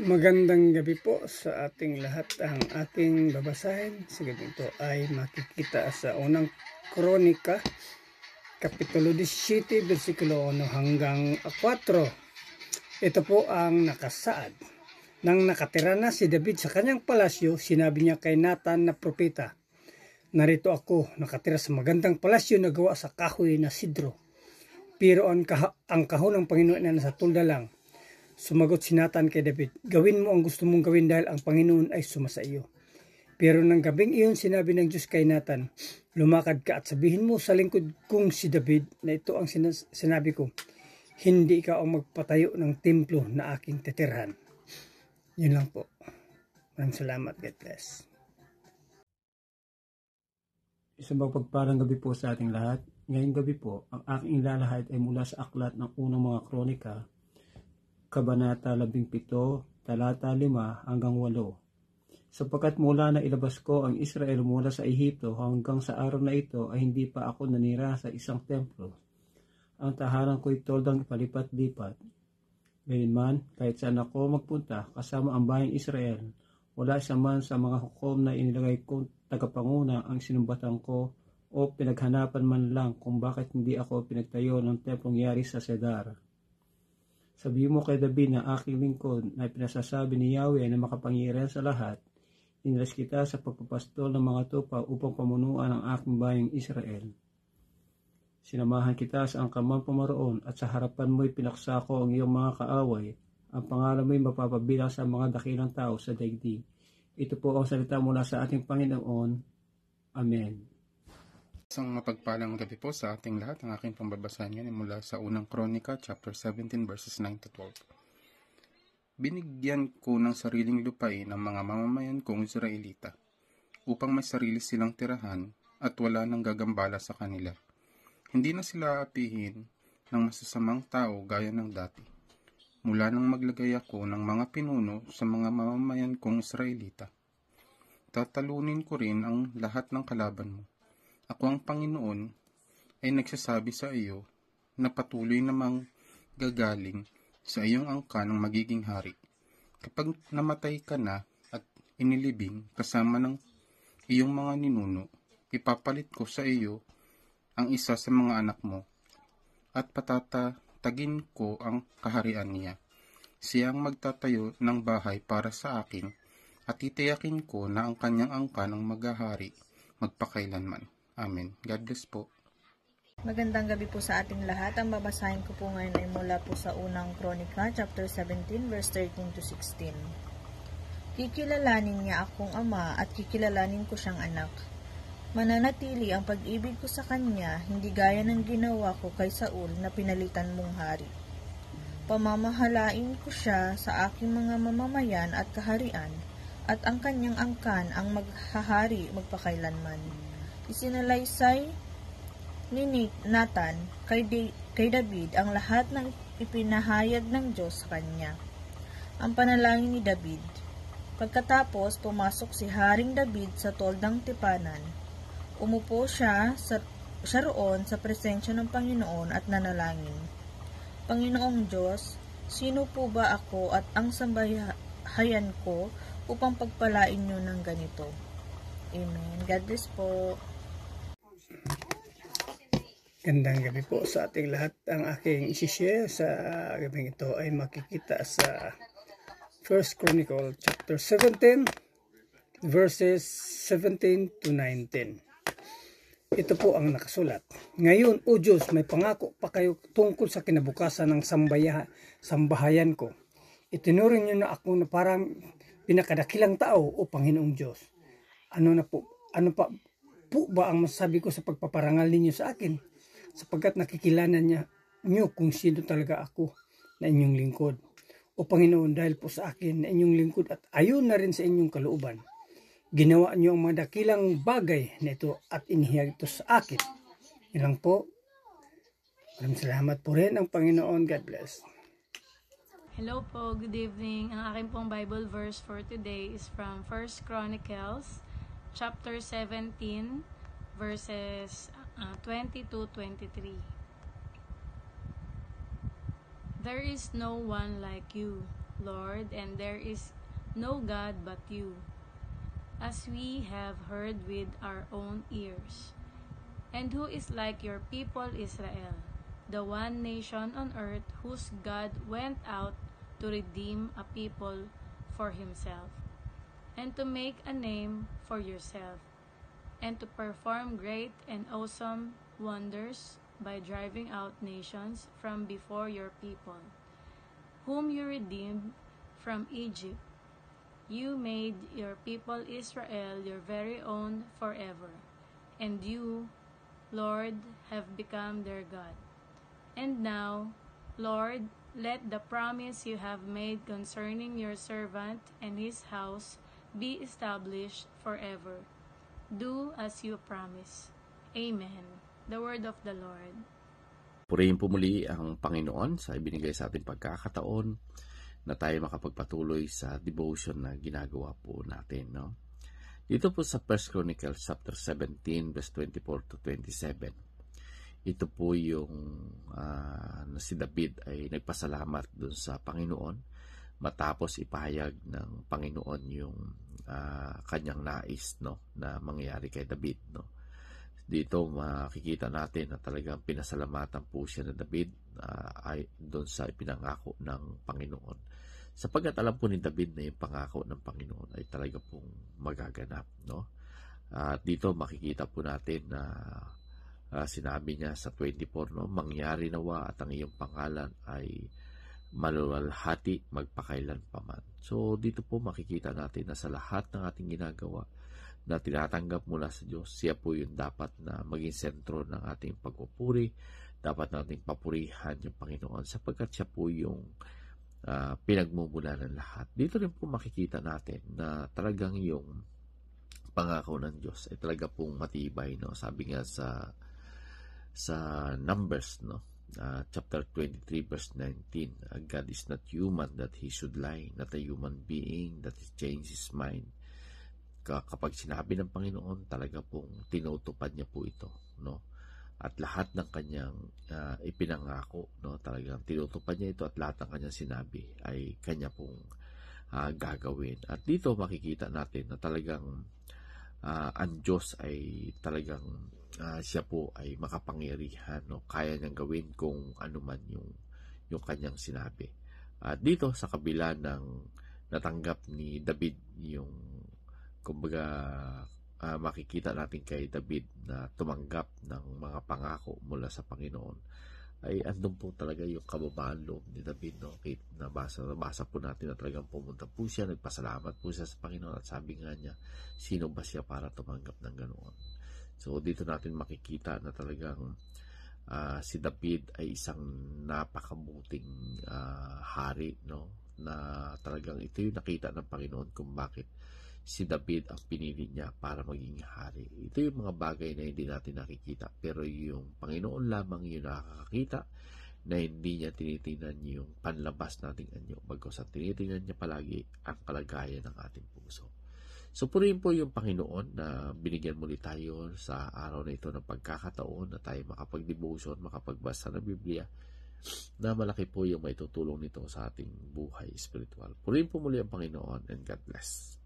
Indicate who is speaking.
Speaker 1: Magandang gabi po sa ating lahat. Ang ating babasahin sa gabi ito ay makikita sa unang Kronika, Kapitulo 17, versikulo 1 hanggang 4. Ito po ang nakasaad. Nang nakatira na si David sa kanyang palasyo, sinabi niya kay Nathan na propeta, "Narito ako, nakatira sa magandang palasyo na gawa sa kahoy na sidro. Pero ang kahon ng Panginoon ay nasa tulda lang." Sumagot si Nathan kay David, "Gawin mo ang gusto mong gawin dahil ang Panginoon ay sumasa iyo." Pero ng gabing iyon sinabi ng Diyos kay Nathan, "Lumakad ka at sabihin mo sa lingkod kong si David na ito ang sinabi ko, hindi ikaw ang magpatayo ng templo na aking titirhan." Yun lang po. Maraming salamat. God bless.
Speaker 2: Isang pagpalang gabi po sa ating lahat. Ngayong gabi po, ang aking ilalahad ay mula sa aklat ng unang mga kronika, Kabanata 17, talata 5 hanggang 8. Sapagkat mula na ilabas ko ang Israel mula sa Ehipto hanggang sa araw na ito ay hindi pa ako nanira sa isang templo. Ang tahanan ko'y toldang palipat-lipat. Gayunman, kahit saan ako magpunta kasama ang bayang Israel, wala isa man sa mga hukom na inilagay kong tagapanguna ang sinumbatan ko o pinaghanapan man lang kung bakit hindi ako pinagtayo ng templong yari sa Cedar. Sabi mo kay David na aking lingkod na pinasasabi ni Yahweh na makapangyarihan sa lahat, inilas kita sa pagpapastol ng mga tupa upang pamunuan ang aking bayang Israel. Sinamahan kita sa angkamang pamaroon at sa harapan mo'y pinaksa ko ang iyong mga kaaway. Ang pangalan mo'y mapapabilang sa mga dakilang tao sa daigdig. Ito po ang salita mula sa ating Panginoon. Amen.
Speaker 3: Isang mapagpalang gabi po sa ating lahat. Ang aking pambabasahin ngayon ay mula sa unang Kronika, chapter 17, verses 9 to 12. Binigyan ko ng sariling lupain ang mga mamamayan kong Israelita, upang may sarili silang tirahan at wala nang gagambala sa kanila. Hindi na sila apihin ng masasamang tao gaya ng dati. Mula nang maglagay ako ng mga pinuno sa mga mamamayan kong Israelita, tatalunin ko rin ang lahat ng kalaban mo. Ako ang Panginoon ay nagsasabi sa iyo na patuloy namang gagaling sa iyong angkan ng magiging hari. Kapag namatay ka na at inilibing kasama ng iyong mga ninuno, ipapalit ko sa iyo ang isa sa mga anak mo at patatagin ko ang kaharian niya. Siya ang magtatayo ng bahay para sa akin at titiyakin ko na ang kanyang angkan ang maghahari magpakailanman. Amen. God bless po.
Speaker 4: Magandang gabi po sa ating lahat. Ang babasahin ko po ngayon ay mula po sa unang Kronika, chapter 17, verse 13 to 16. Kikilalanin niya akong ama at kikilalanin ko siyang anak. Mananatili ang pag-ibig ko sa kanya, hindi gaya ng ginawa ko kay Saul na pinalitan mong hari. Pamamahalain ko siya sa aking mga mamamayan at kaharian, at ang kanyang angkan ang maghahari magpakailanman. Isinalaysay ni Nathan kay David ang lahat ng ipinahayag ng Diyos sa kanya. Ang panalangin ni David. Pagkatapos, pumasok si Haring David sa toldang tipanan. Umupo siya roon sa presensya ng Panginoon at nanalangin. Panginoong Diyos, sino po ba ako at ang sambahayan ko upang pagpalain niyo ng ganito? Amen. God bless po.
Speaker 1: Gandang gabi po sa ating lahat. Ang aking isi-share sa gabing ito ay makikita sa 1 Chronicle chapter 17 verses 17 to 19. Ito po ang nakasulat. Ngayon, O Diyos, may pangako pa kayo tungkol sa kinabukasan ng sambahayan ko. Itinuring niyo na ako na parang pinakadakilang tao, O Panginoong Diyos. Ano pa po ba ang masasabi ko sa pagpaparangal ninyo sa akin? Sapagkat nakikilala niyo kung sino talaga ako na inyong lingkod. O Panginoon, dahil po sa akin na inyong lingkod at ayon na rin sa inyong kalooban, ginawa niyo ang mga dakilang bagay na ito at inihayag ito sa akin. Yan lang po. Maraming salamat po rin ang Panginoon. God bless.
Speaker 5: Hello po, good evening. Ang aking pong Bible verse for today is from 1 Chronicles chapter 17 verses 20 to 23. There is no one like you, Lord, and there is no God but you, as we have heard with our own ears. And who is like your people Israel, the one nation on earth whose God went out to redeem a people for himself, and to make a name for yourself, and to perform great and awesome wonders by driving out nations from before your people, whom you redeemed from Egypt. You made your people Israel your very own forever, and you, Lord, have become their God. And now, Lord, let the promise you have made concerning your servant and his house be established forever. Do as you promise. Amen. The word of the Lord.
Speaker 6: Purihin po muli ang Panginoon sa ibinigay sa ating pagkakataon na tayo makapagpatuloy sa devotion na ginagawa po natin, no? Dito po sa 1 Chronicles chapter 17 verse 24 to 27. Ito po yung na si David ay nagpasalamat dun sa Panginoon matapos ipahayag ng Panginoon yung kanyang nais, no, na mangyari kay David, no. Dito makikita natin na talagang pinasalamatan po siya na David ay doon sa ipinangako ng Panginoon. Sapagkat alam po ni David na yung pangako ng Panginoon ay talaga pong magaganap, no? At dito makikita po natin na sinabi niya sa 24, no, mangyari nawa at ang iyong pangalan ay maluwalhati magpakailan paman. So dito po makikita natin na sa lahat ng ating ginagawa na tinatanggap mula sa Diyos, siya po yung dapat na maging sentro ng ating pagpupuri. Dapat nating papurihan yung Panginoon sapagkat siya po yung pinagmumula ng lahat. Dito rin po makikita natin na talagang yung pangako ng Diyos ay talaga pong matibay, no? Sabi nga sa Numbers, no, chapter 23 verse 19, God is not human that He should lie, not a human being that He changes His mind. Kapag sinabi ng Panginoon, talaga pong tinutupad niya po ito, no? At lahat ng kanyang ipinangako, no, talagang tinutupad niya ito at lahat ng kanyang sinabi ay kanya pong gagawin. At dito makikita natin na talagang ang Diyos ay talagang siya po ay makapangyarihan, no? Kaya niyang gawin kung ano man yung kanyang sinabi. At dito sa kabila ng natanggap ni David yung kumbaga makikita natin kay David na tumanggap ng mga pangako mula sa Panginoon, ay andun po talaga yung kababaan loob ni David, no? Nabasa po natin na talagang pumunta po siya, nagpasalamat po siya sa Panginoon at sabi nga niya, sino ba siya para tumanggap ng ganoon? So dito natin makikita na talagang si David ay isang napakabuting hari, no? Na talagang ito yung nakita ng Panginoon kung bakit si David ang pinili niya para maging hari. Ito yung mga bagay na hindi natin nakikita, pero yung Panginoon lamang yung nakakakita na hindi niya tinitingnan yung panlabas nating anyo, bagkus ang tinitingnan niya palagi ang kalagayan ng ating puso. So purihin po yung Panginoon na binigyan muli tayo sa araw na ito ng pagkakataon na tayo makapag-devotion, makapagbasa ng Biblia, na malaki po yung may tutulong nito sa ating buhay spiritual. Purihin po muli ang Panginoon, and God bless.